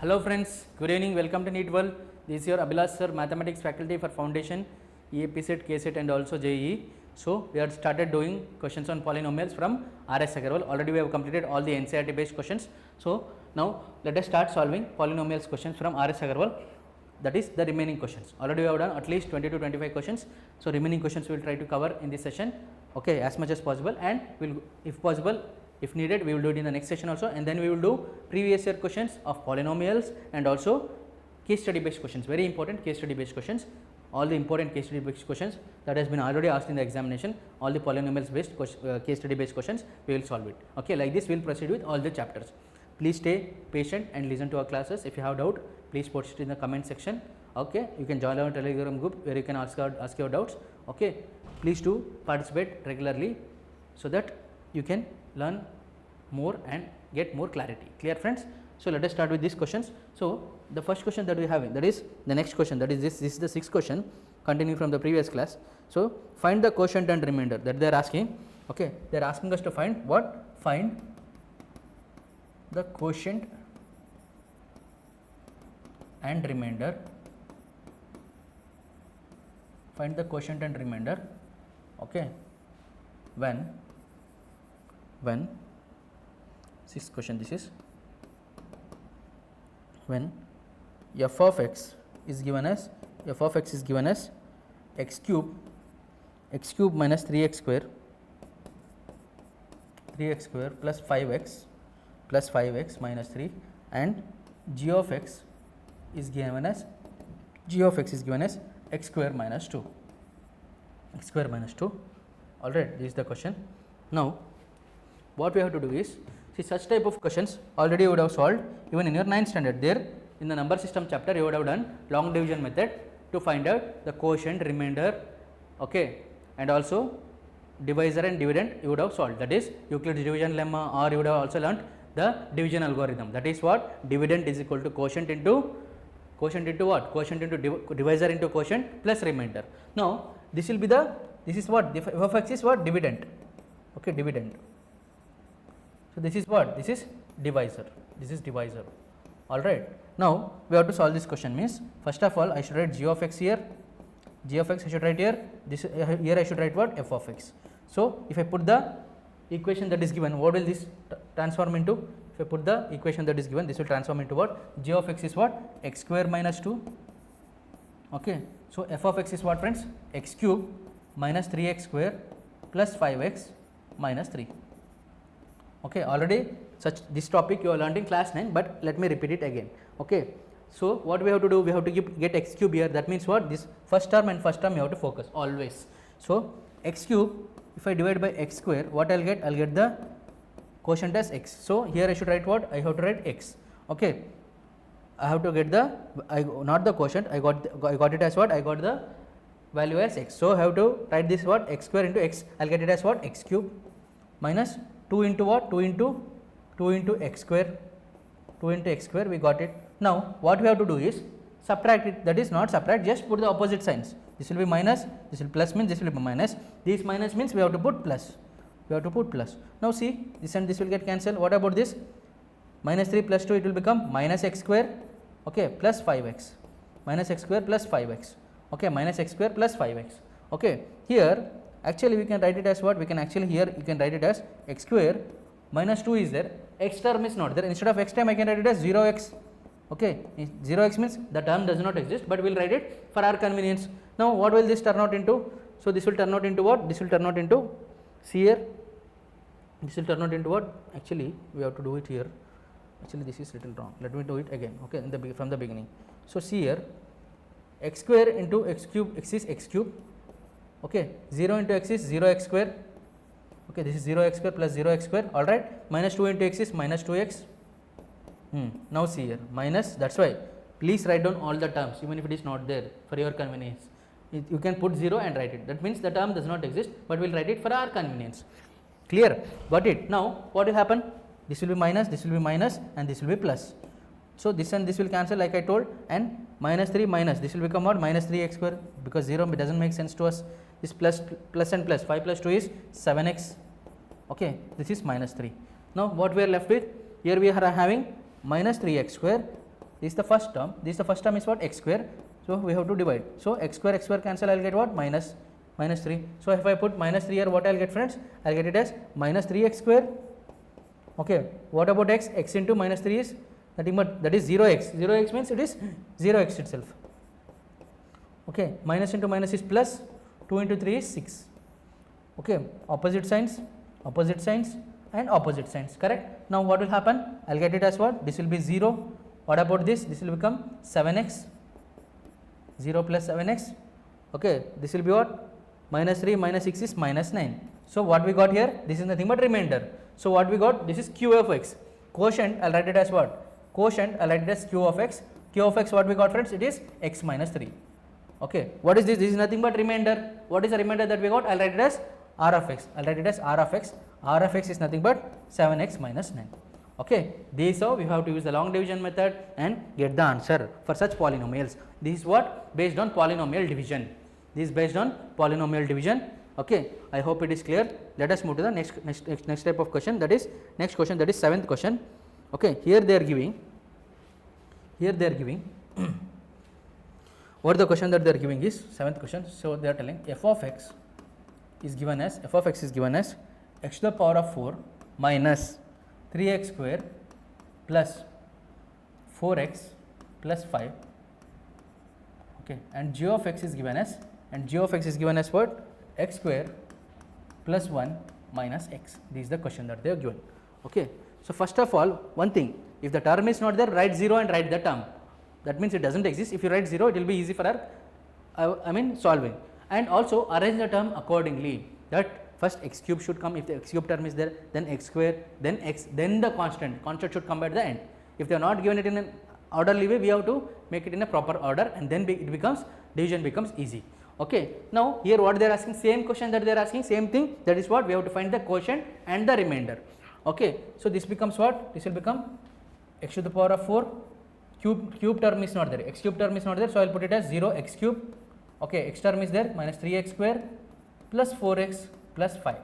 Hello friends, good evening, welcome to NEET World. This is your Abhilash Sir, Mathematics Faculty for Foundation, EAP-SET, KSET and also JEE. So, we have started doing questions on polynomials from RS Aggarwal. Already we have completed all the NCERT based questions. So, now let us start solving polynomials questions from RS Aggarwal. That is the remaining questions. Already we have done at least 20 to 25 questions. So, remaining questions we will try to cover in this session, okay, as much as possible, and will, if possible, if needed, we will do it in the next session also, and then we will do previous year questions of polynomials and also case study based questions, very important case study based questions, all the important case study based questions that has been already asked in the examination, all the polynomials based case study based questions, we will solve it. Okay, like this we will proceed with all the chapters. Please stay patient and listen to our classes. If you have doubt, please post it in the comment section. Okay, you can join our Telegram group where you can ask your doubts. Okay, please do participate regularly so that you can learn more and get more clarity. Clear, friends? So, let us start with these questions. So, the first question that we have, that is the next question, that is this is the sixth question continuing from the previous class. So, find the quotient and remainder that they are asking. Okay, they are asking us to find what? Find the quotient and remainder. Find the quotient and remainder. Okay, when sixth question, this is when f of x is given as x cube minus 3x square plus 5x minus 3, and g of x is given as x square minus 2. All right, this is the question. Now, what we have to do is, see, such type of questions already you would have solved even in your 9th standard. There in the number system chapter you would have done long division method to find out the quotient, remainder, okay, and also divisor and dividend you would have solved. That is Euclid's division lemma, or you would have also learnt the division algorithm. That is what? Dividend is equal to quotient into what? Quotient into divisor into quotient plus remainder. Now, this will be this is what? F of x is what? Dividend. Okay, dividend. So, this is what? This is divisor. All right. Now, we have to solve this question. Means, first of all, I should write g of x here. I should write here. Here I should write what? F of x. So, if I put the equation that is given, what will this transform into? If I put the equation that is given, this will transform into what? G of x is what? X square minus 2. Okay. So, f of x is what, friends? X cube minus 3x square plus 5x minus 3. Okay, already this topic you have learned in class 9, but let me repeat it again. Okay, so what we have to do, we have to get x cube here. That means what? This first term and first term you have to focus always. So, x cube, if I divide by x square, what I will get? I will get the quotient as x. So, here I should write what? I have to write x. Okay, I have to get not the quotient, I got it as what? I got the value as x. So, I have to write this what? X square into x, I will get it as what? X cube minus 2 into what? 2 into x square, we got it. Now, what we have to do is subtract it, that is not subtract, just put the opposite signs. This will be minus, this will plus, means this will be minus, this minus means we have to put plus, Now, see, this and this will get cancelled. What about this? Minus 3 plus 2, it will become minus x square, okay, plus 5x, okay, minus x square plus 5x, okay. Here actually we can write it as what? We can actually here you can write it as x square minus 2 is there, x term is not there. Instead of x term I can write it as 0x. Okay, 0x means the term does not exist, but we will write it for our convenience. Now, what will this turn out into? So, this will turn out into what? This will turn out into, see here, this will turn out into what? Actually, we have to do it here. Actually, this is little wrong. Let me do it again. Okay, from the beginning. So, see here, x square into x cube, x is x cube. Okay, 0 into x is 0x square. Okay, this is 0x square plus 0x square. All right, minus 2 into x is minus 2x. Now, see here, minus, that is why please write down all the terms even if it is not there for your convenience. You can put 0 and write it. That means the term does not exist, but we will write it for our convenience. Clear? Got it? Now, what will happen? This will be minus, and this will be plus. So, this and this will cancel like I told, and minus 3 minus, this will become what? Minus 3x square, because 0 does not make sense to us. This plus and plus, 5 plus 2 is 7x. Okay, this is minus 3. Now, what we are left with? Here we are having minus 3x square This is the first term. This is the first term is what? X square. So we have to divide. So x square cancel. I'll get what? Minus 3. So if I put minus 3 here, what I'll get, friends? I'll get it as minus 3x square. Okay. What about x? X into minus 3 is nothing but that is 0x. 0x means it is 0x itself. Okay. Minus into minus is plus. 2 into 3 is 6. Okay. Opposite signs and opposite signs. Correct. Now what will happen? I'll get it as what? This will be 0. What about this? This will become 7x. 0 plus 7x. Okay. This will be what? Minus 3 minus 6 is minus 9. So what we got here? This is nothing but remainder. So what we got? This is q of x. Quotient, I'll write it as what? Quotient, I'll write it as q of x. Q of x, what we got, friends? It is x minus 3. Okay. What is this? This is nothing but remainder. What is the remainder that we got? I'll write it as r of x. I'll write it as r of x. R of x is nothing but 7x minus 9. Okay. This is how we have to use the long division method and get the answer for such polynomials. This is what? Based on polynomial division. This is based on polynomial division. Okay. I hope it is clear. Let us move to the next type of question. That is next question. That is 7th question. Okay. Here they are giving. What the question that they are giving is 7th question. So they are telling f of x is given as x to the power of 4 minus 3x square plus 4x plus 5. Okay. And g of x is given as what? X square plus 1 minus x. This is the question that they have given. Okay. So first of all, one thing, if the term is not there, write 0 and write the term. That means it doesn't exist. If you write 0, it will be easy for our solving. And also arrange the term accordingly. That first x cube should come. If the x cube term is there, then x square, then x, then the constant should come at the end. If they are not given it in an orderly way, we have to make it in a proper order, and then division becomes easy. Okay. Now here what they are asking, same question that they are asking, same thing, that is what we have to find the quotient and the remainder. Okay. So this becomes what? This will become x to the power of 4, cube term is not there, x cube term is not there, so I will put it as 0 x cube. Okay. X term is there, minus 3x square plus 4x plus 5.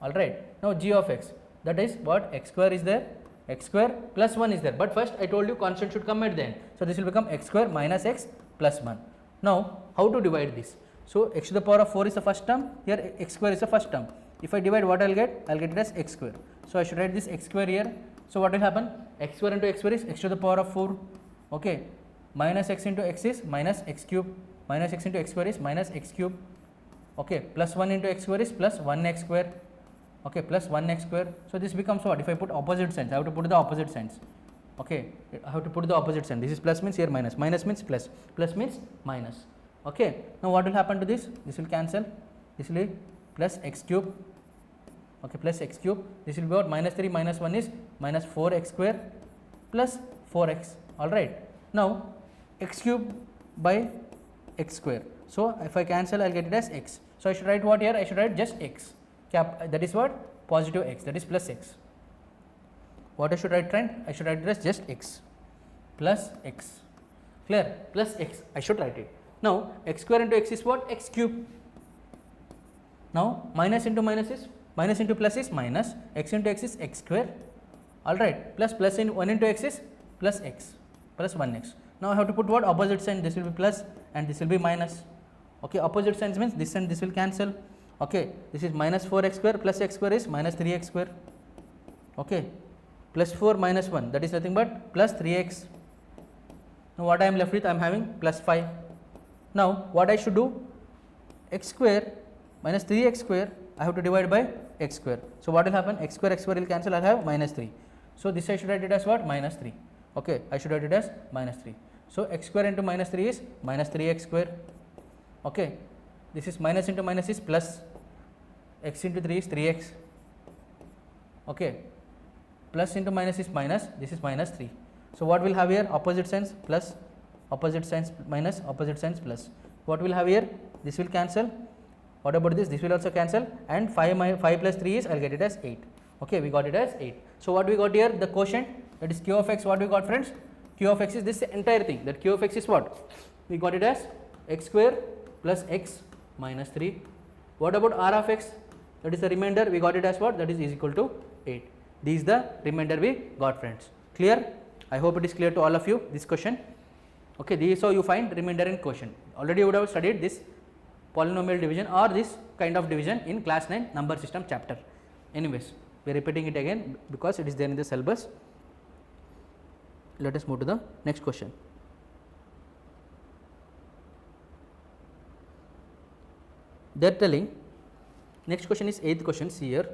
Alright. Now g of x, that is what? X square is there, x square plus 1 is there, but first I told you constant should come at the end. So this will become x square minus x plus 1. Now how to divide this? So x to the power of 4 is the first term, here x square is the first term. If I divide, what I will get? I will get it as x square. So I should write this x square here. So what will happen? X square into x square is x to the power of 4. Okay. Minus x into x is minus x cube. Minus x into x square is minus x cube. Okay. Plus 1 into x square is plus 1x square. Okay. Plus 1x square. So this becomes what? If I put opposite signs, I have to put the opposite signs. Okay. I have to put the opposite sign. This is plus means here minus. Minus means plus. Plus means minus. Okay. Now what will happen to this? This will cancel. This will be plus x cube. Okay. Plus x cube. This will be what? Minus 3 minus 1 is minus 4x square plus 4x. Alright. Now x cube by x square. So if I cancel, I will get it as x. So I should write what here? I should write just x. That is what? Positive x. That is plus x. What I should write, friend? I should write it as just x plus x. Clear? Plus x. I should write it. Now x square into x is what? X cube. Now minus into minus is minus into plus is minus. X into x is x square. Alright. Plus in 1 into x is plus x plus 1x. Now I have to put what? Opposite sign. This will be plus and this will be minus. Okay. Opposite signs means this and this will cancel. Okay. This is minus 4x square plus x square is minus 3x square. Okay. Plus 4 minus 1, that is nothing but plus 3x. Now what I am left with? I am having plus 5. Now what I should do? X square minus 3x square, I have to divide by x square. So what will happen? X square will cancel, I will have minus 3. So this I should write it as what? Minus 3. Okay. I should write it as minus 3. So x square into minus 3 is minus 3x square. Okay. This is minus into minus is plus. X into 3 is 3x. Okay. Plus into minus is minus. This is minus 3. So what will have here? Opposite signs plus, opposite signs minus, opposite signs plus. What will have here? This will cancel. What about this? This will also cancel. And 5 plus 3 is, I will get it as 8. Okay. We got it as 8. So what we got here? The quotient, that is q of x. What we got, friends? Q of x is this entire thing. That q of x is what? We got it as x square plus x minus 3. What about r of x? That is the remainder. We got it as what? That is equal to 8. This is the remainder we got, friends. Clear? I hope it is clear to all of you this question. Okay, this is how you find remainder in quotient. Already you would have studied this polynomial division or this kind of division in class 9 number system chapter. Anyways, we are repeating it again because it is there in the syllabus. Let us move to the next question. They are telling, next question is 8th question. See here,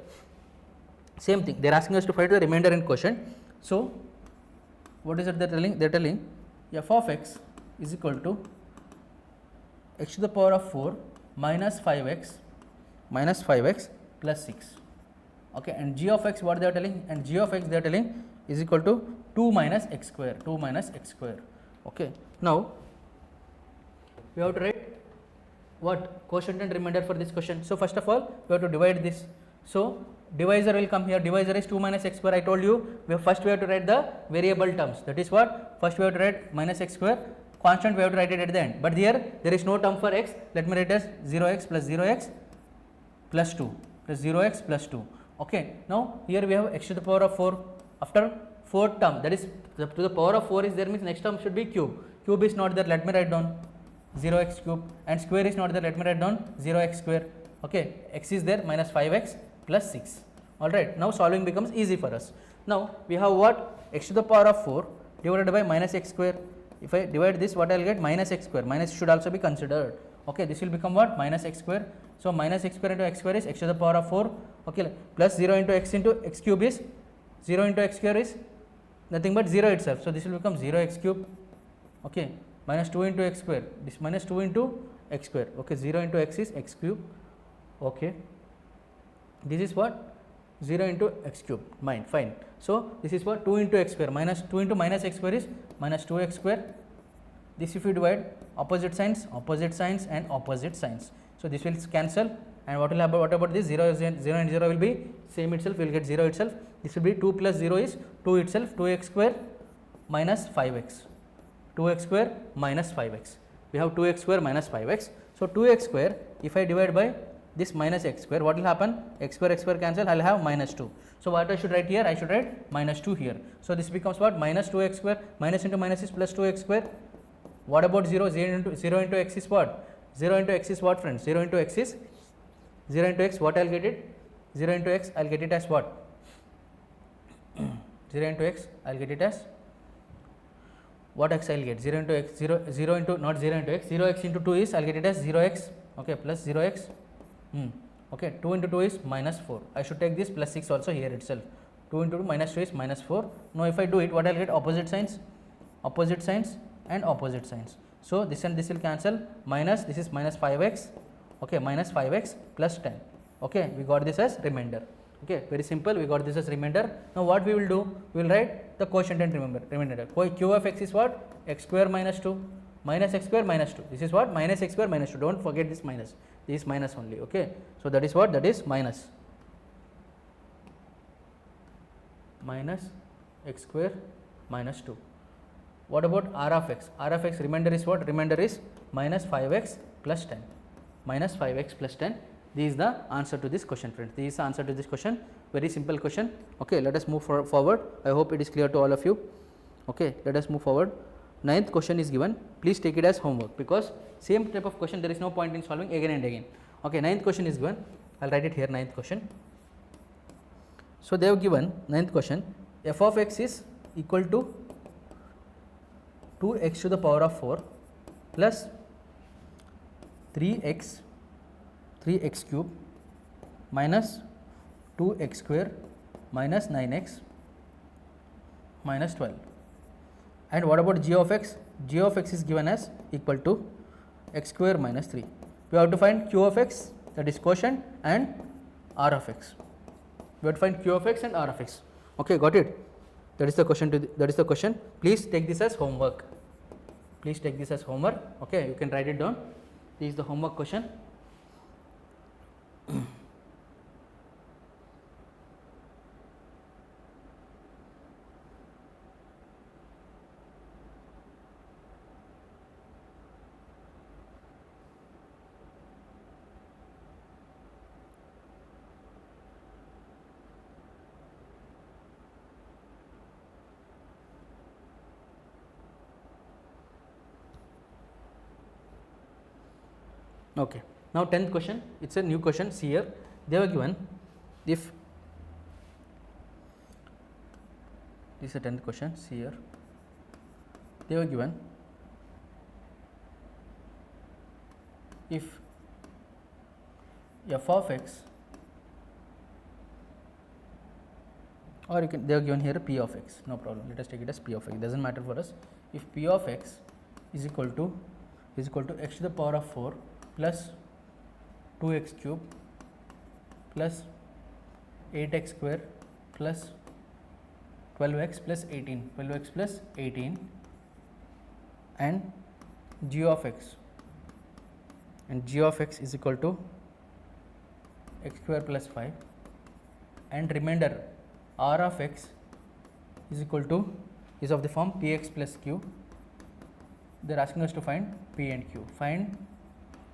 same thing, they are asking us to find the remainder in quotient. So what is it they are telling? They are telling f of x is equal to x to the power of 4 minus 5x plus 6. Okay, and g of x, what they are telling, and g of x they are telling is equal to 2 minus x square. Okay, now we have to write what quotient and remainder for this question. So first of all we have to divide this. So divisor will come here. Divisor is 2 minus x square. I told you first we have to write the variable terms. That is what, first we have to write minus x square. Constant we have to write it at the end, but here there is no term for x. Let me write as 0x plus 0x plus 2 plus 0x plus 2. Okay, now here we have x to the power of 4. After 4th term, that is to the power of 4 is there, means next term should be cube. Cube is not there, let me write down 0x cube, and square is not there, let me write down 0x square. Okay, x is there, minus 5x plus 6. Alright, now solving becomes easy for us. Now we have what, x to the power of 4 divided by minus x square. If I divide this, what I will get, minus x square. Minus should also be considered. Okay, this will become what, minus x square. So minus x square into x square is x to the power of 4. Okay, plus 0 into x cube is 0 into x square is nothing but 0 itself. So this will become 0x cube. Okay, minus 2 into x square, this minus 2 into x square. Okay, 0 into x is x cube. Okay, this is what, 0 into x cube, fine. So this is what, 2 into x square, minus 2 into minus x square is minus 2x square. This if you divide, opposite signs and opposite signs. So this will cancel, and what will happen, what about this, 0 and 0 will be same itself, we will get 0 itself. This will be 2 plus 0 is 2 itself, 2x square minus 5x, 2x square minus 5x. We have 2x square minus 5x. So 2x square, if I divide by this minus x square, what will happen, x square cancel, I will have minus 2. So what I should write here, I should write minus 2 here. So this becomes what, minus 2x square, minus into minus is plus 2x square. What about 0? 0 into x is what? 0 into x is what, friends? 0 into x is 0 into x, what I will get it? 0 into x, I will get it as what? 0 into x, I will get it as what x I will get? 0 into x, 0 into, not 0 into x, 0x into 2 is, I will get it as 0x, okay, plus 0x. Okay, 2 into 2 is minus 4. I should take this plus 6 also here itself. 2 into 2 minus 2 is minus 4. Now if I do it, what I will get? Opposite signs and opposite signs. So this and this will cancel, minus, this is minus 5x, okay, minus 5x plus 10. Okay, we got this as remainder. Okay, very simple, we got this as remainder. Now what we will do, we will write the quotient and remainder. Q of x is what? X square minus 2 minus x square minus 2. This is what? Minus x square minus 2. Don't forget this minus. This is minus only. Okay, so that is what? That is minus x square minus 2. What about r of x? R of x remainder is what? Remainder is minus 5x plus 10. Minus 5x plus 10. This is the answer to this question, friends. This is the answer to this question. Very simple question. Okay, let us move forward. I hope it is clear to all of you. Okay, let us move forward. 9th question is given. Please take it as homework, because same type of question there is no point in solving again and again. Okay, 9th question is given. I will write it here, 9th question. So they have given 9th question, f of x is equal to 2x to the power of 4 plus 3x cube minus 2x square minus 9x minus 12. And what about g of x? G of x is given as equal to x square minus 3. We have to find q of x, that is quotient, and r of x. We have to find q of x and r of x. Okay, got it? That is the question. That is the question. Please take this as homework. Please take this as homework. Okay, you can write it down. This is the homework question. Okay. Now 10th question, it's a new question. See here, they were given, if this is a 10th question, see here, they were given, if f of x, or you can, they are given here p of x, no problem, let us take it as p of x, it does not matter for us. If p of x is equal to x to the power of 4 plus 2x cube plus 8x square plus 12x plus 18, 12x plus 18, and g of x is equal to x square plus 5, and remainder r of x is equal to, is of the form px plus q. They are asking us to find p and q. Find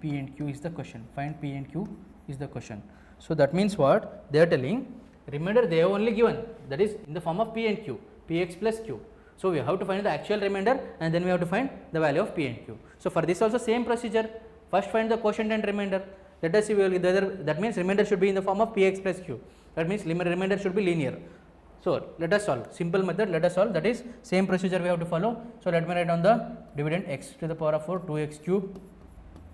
p and q is the question. Find p and q is the question. So that means what they are telling, remainder they have only given, that is in the form of p and q, px plus q. So we have to find the actual remainder, and then we have to find the value of p and q. So for this also same procedure, first find the quotient and remainder. Let us see, we will get the other, that means remainder should be in the form of px plus q. That means remainder should be linear. So let us solve, simple method, let us solve, that is same procedure we have to follow. So let me write down the dividend, x to the power of 4, 2x cube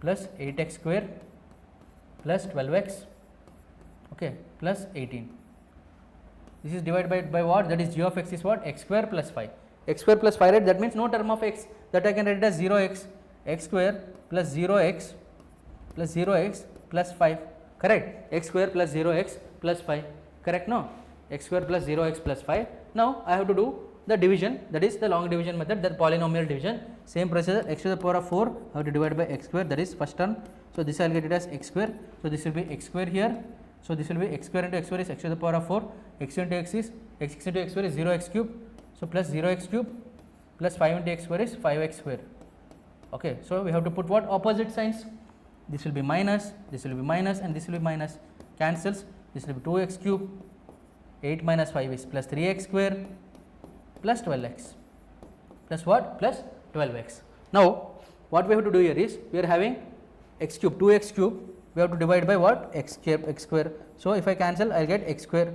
plus 8x square plus 12x, okay, plus 18. This is divided by what? That is g of x is what? X square plus 5. X square plus 5, right? That means no term of x, that I can write it as 0x, x square plus 0x plus 5, correct? X square plus 0x plus 5, correct? No, x square plus 0x plus 5. Now I have to do the division, that is the long division method, that polynomial division. Same procedure, x to the power of 4, I have to divide by x square, that is first term. So this I will get it as x square. So this will be x square here. So this will be x square into x square is x to the power of 4. X into x is x into x square is 0x cube. So plus 0x cube plus 5 into x square is 5x square. Okay. So we have to put what? Opposite signs. This will be minus, this will be minus, and this will be minus. Cancels. This will be 2x cube. 8 minus 5 is plus 3x square plus 12x. Plus what? Plus 12x. Now what we have to do here is, we are having x cube, 2x cube, we have to divide by what? X square. So if I cancel, I will get x square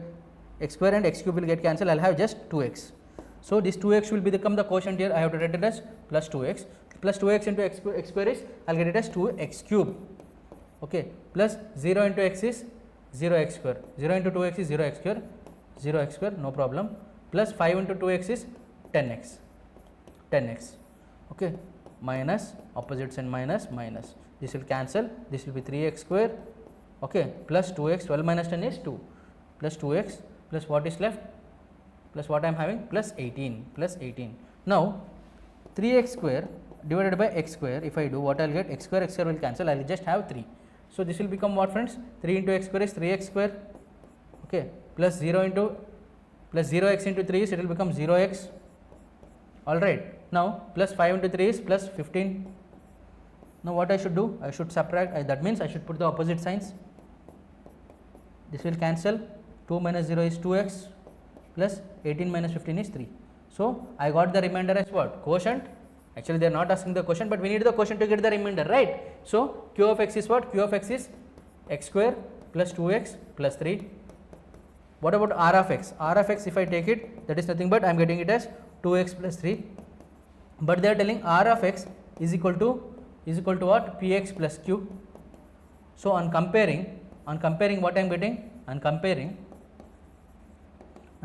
and x cube will get cancelled, I will have just 2x. So this 2x will become the quotient here, I have to write it as plus 2x. Plus 2x into x square is, I will get it as 2x cube, okay, plus 0 into x is 0x square, 0 into 2x is 0x square, 0x square, no problem, plus 5 into 2x is 10x, okay, minus, opposites and minus, this will cancel, this will be 3x square, okay, plus 2x, 12 minus 10 is 2, plus 2x, plus what is left, plus what I am having, plus 18. Now 3x square divided by x square, if I do, what I will get? X square will cancel, I will just have 3. So this will become what, friends? 3 into x square is 3x square, okay, plus 0x into 3 is, it will become 0x, alright. Now plus 5 into 3 is plus 15. Now what I should do? I should subtract, that means I should put the opposite signs. This will cancel, 2 minus 0 is 2x plus 18 minus 15 is 3. So I got the remainder as what? Quotient. Actually they are not asking the quotient, but we need the quotient to get the remainder, right? So q of x is what? Q of x is x square plus 2x plus 3. What about r of x? R of x, if I take it, that is nothing but I am getting it as 2x plus 3. But they are telling r of x is equal to what? Px plus q. So on comparing what I am getting? On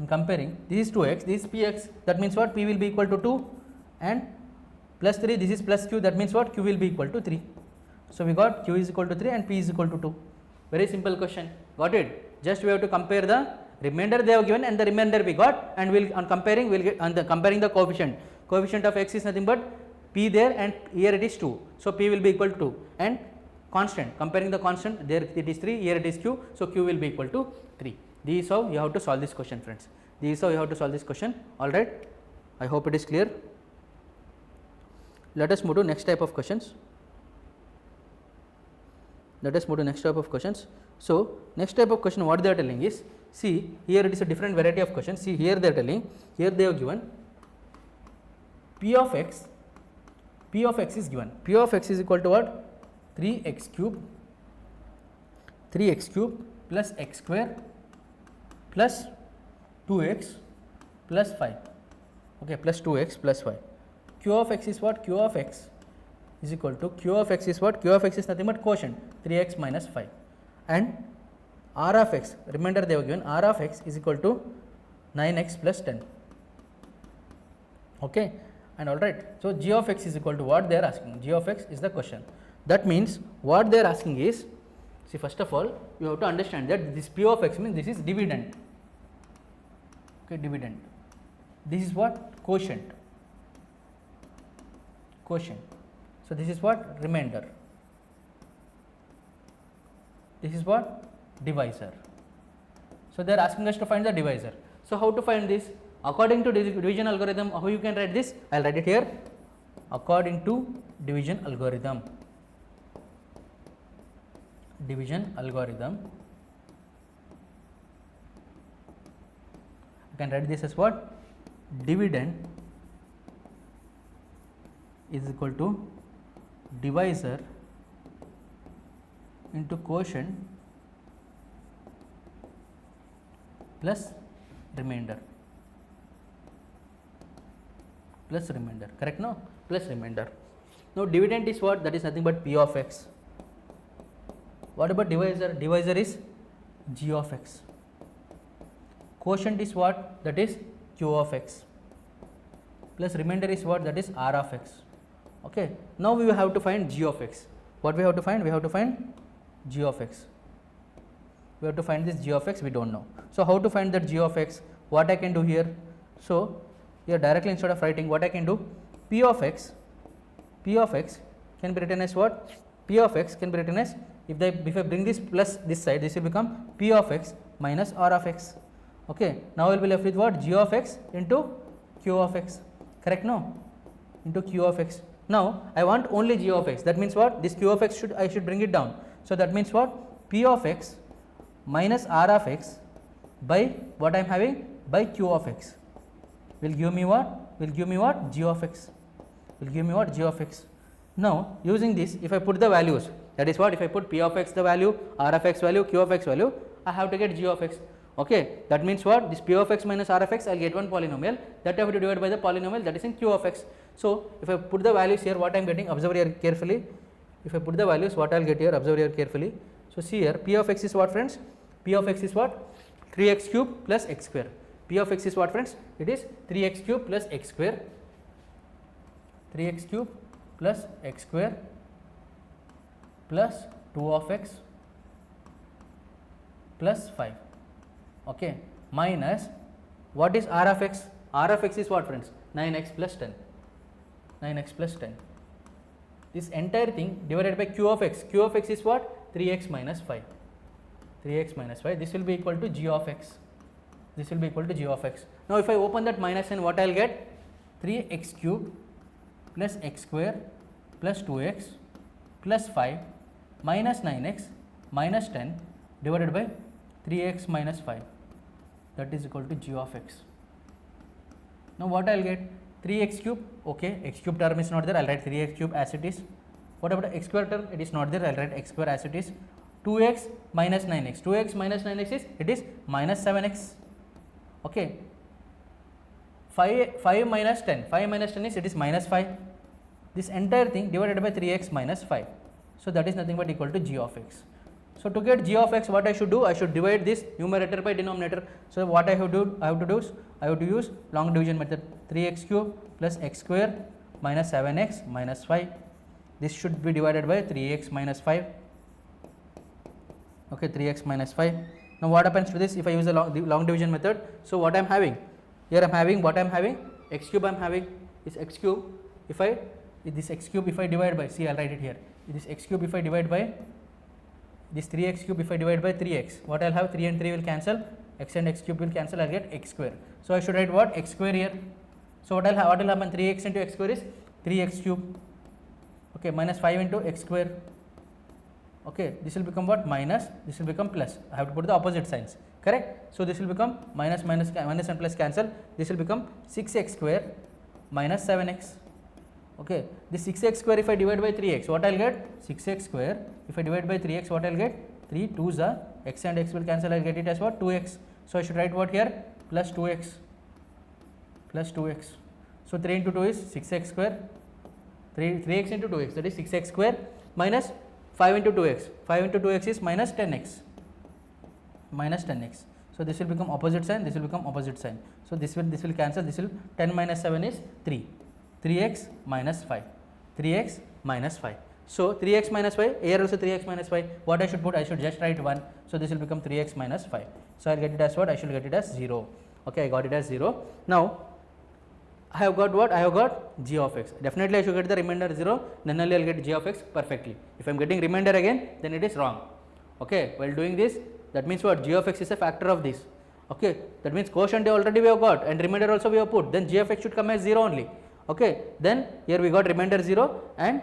comparing, this is 2x, this is px, that means what? P will be equal to 2, and plus 3, this is plus q, that means what? Q will be equal to 3. So we got q is equal to 3 and p is equal to 2. Very simple question, got it? Just we have to compare the remainder they have given and the remainder we got, and we'll on comparing, we'll get on the comparing the coefficient of x is nothing but p there, and here it is 2, so p will be equal to 2, and constant, comparing the constant, there it is 3, here it is q, so q will be equal to 3. This is how you have to solve this question, friends. This is how you have to solve this question. Alright, I hope it is clear. Let us move to next type of questions. So next type of question, what they are telling is, see here it is a different variety of questions. See here they are telling, here they have given p of x is given. P of x is equal to what? 3x cube plus x square plus 2x plus 5. Okay, plus 2x plus 5. Q of x is what? Q of x is equal to Q of x is what? Q of x is nothing but quotient 3x minus 5, and R of x, remainder they have given, R of x is equal to 9x plus 10. Okay, and all right. So g of x is equal to what they are asking. G of x is the question. That means what they are asking is, see, first of all you have to understand that this p of x means this is dividend. Okay, dividend. This is what? Quotient. So this is what? Remainder. This is what? Divisor. So they are asking us to find the divisor. So how to find this? According to division algorithm, how you can write this? I will write it here. According to division algorithm. You can write this as what? Dividend is equal to divisor into quotient plus remainder. Correct? No? Plus remainder. Now dividend is what? That is nothing but p of x. What about divisor? Divisor is g of x. Quotient is what? That is q of x. Plus remainder is what? That is r of x. Okay. Now we have to find g of x. What we have to find? We have to find g of x. We have to find this g of x, we don't know. So how to find that g of x? What I can do here? So here directly, instead of writing, what I can do? P of x can be written as what? P of x can be written as, if I bring this plus this side, this will become p of x minus r of x. Okay. Now we will be left with what? G of x into q of x. Correct? No? Into q of x. Now I want only g of x. That means what? This q of x I should bring it down. So that means what? P of x minus r of x by what I am having? By q of x will give me what? Will give me what? G of x. Will give me what? G of x. Now using this, if I put the values, that is what? If I put p of x the value, r of x value, q of x value, I have to get g of x. Okay. That means what? This p of x minus r of x, I will get one polynomial, that I have to divide by the polynomial that is in q of x. So if I put the values here, what I am getting? Observe here carefully. If I put the values, what I will get here? Observe here carefully. So see here, p of x is what, friends? P of x is what? 3x cube plus x square. P of x is what, friends? It is 3x cube plus x square. 3x cube plus x square plus 2 of x plus 5. Okay. Minus, what is r of x? R of x is what, friends? 9x plus 10. 9x plus 10. This entire thing divided by q of x. Q of x is what? 3x minus 5. 3x minus 5. This will be equal to g of x. This will be equal to g of x. Now if I open that minus sign, what I will get? 3x cube plus x square plus 2x plus 5 minus 9x minus 10 divided by 3x minus 5. That is equal to g of x. Now what I will get? 3x cube. Okay, x cube term is not there, I will write 3x cube as it is. What about x square term? It is not there, I will write x square as it is. 2x minus 9x. 2x minus 9x is, it is minus 7x. Okay. 5 minus 10. 5 minus 10 is, it is minus 5. This entire thing divided by 3x minus 5. So that is nothing but equal to g of x. So to get g of x, what I should do? I should divide this numerator by denominator. So what I have to use long division method. 3x cube plus x square minus 7x minus 5. This should be divided by 3x minus 5. Okay, 3x minus 5. Now what happens to this if I use the long division method? So what I am having? Here I am having what I am having? X cube I am having is x cube. If this x cube if I divide by, see I will write it here. This x cube if I divide by this 3x cube if I divide by 3x, what I will have? 3 and 3 will cancel, x and x cube will cancel, I will get x square. So I should write what? X square here. So what will happen? 3x into x square is 3x cube. Okay, minus 5 into x square. Okay, this will become what? Minus, this will become plus. I have to put the opposite signs. Correct? So this will become minus and plus cancel. This will become 6x square minus 7x. Okay, this 6x square if I divide by 3x, what I will get? 6x square if I divide by 3x, what I will get? 3 2s are x and x will cancel, I will get it as what? 2x. So I should write what here? Plus 2x, plus 2x. So 3 into 2 is 6x square, 3x into 2x, that is 6x square, minus 5 into 2x, 5 into 2x is minus 10x, minus 10x. So this will become opposite sign, this will become opposite sign. So this will cancel, this will 10 minus 7 is 3, 3x minus 5, 3x minus 5. So 3x minus 5, here also 3x minus 5, what I should put? I should just write 1. So this will become 3x minus 5. So I will get it as what? I should get it as 0. Okay, I got it as 0. Now I have got what? I have got g of x. Definitely I should get the remainder 0, then only I will get g of x perfectly. If I am getting remainder again, then it is wrong. Okay, while doing this, that means what? G of x is a factor of this. Okay, that means quotient already we have got and remainder also we have put, then g of x should come as 0 only. Okay, then here we got remainder 0 and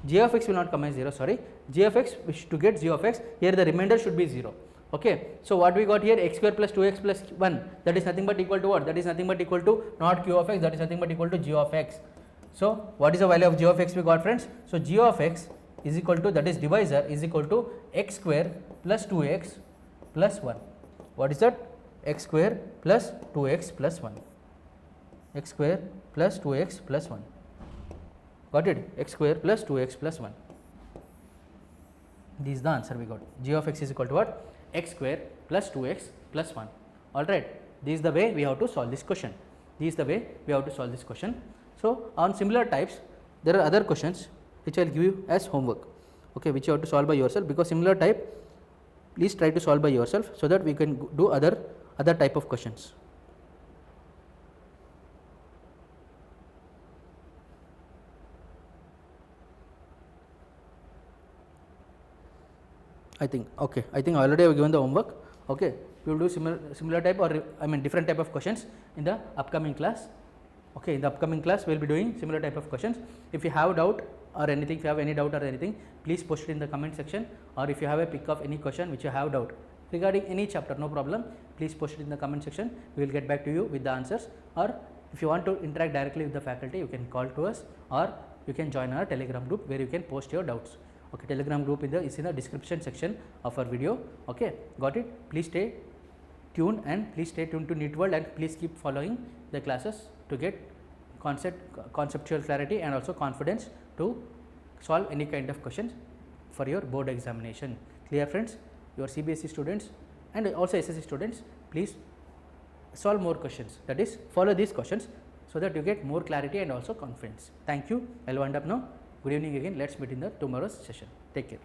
g of x will not come as 0, sorry, g of x, to get g of x, here the remainder should be 0. Okay, so what we got here? X square plus 2x plus 1, that is nothing but equal to what? That is nothing but equal to not q of x, that is nothing but equal to g of x. So what is the value of g of x we got, friends? So g of x is equal to, that is divisor is equal to x square plus 2x plus 1. What is that? X square plus 2x plus 1, x square plus 2x plus 1. Got it? X square plus 2x plus 1. This is the answer we got. G of x is equal to what? X square plus 2x plus 1. Alright, this is the way we have to solve this question. This is the way we have to solve this question. So on similar types, there are other questions which I will give you as homework. Okay, which you have to solve by yourself, because similar type, please try to solve by yourself so that we can do other type of questions. I think already I have given the homework. Okay, we will do similar type, or I mean different type of questions in the upcoming class. Okay, in the upcoming class we will be doing similar type of questions. If you have doubt or anything, if you have any doubt or anything, please post it in the comment section, or if you have a pick of any question which you have doubt regarding any chapter, no problem, please post it in the comment section. We will get back to you with the answers, or if you want to interact directly with the faculty, you can call to us, or you can join our Telegram group where you can post your doubts. Okay, Telegram group is in the description section of our video. Okay, got it? Please stay tuned, and please stay tuned to NEET World, and please keep following the classes to get conceptual clarity and also confidence to solve any kind of questions for your board examination. Clear, friends? Your CBSE students and also SSE students, please solve more questions, that is follow these questions so that you get more clarity and also confidence. Thank you. I will wind up now. Good evening again. Let's meet in the tomorrow's session. Take care.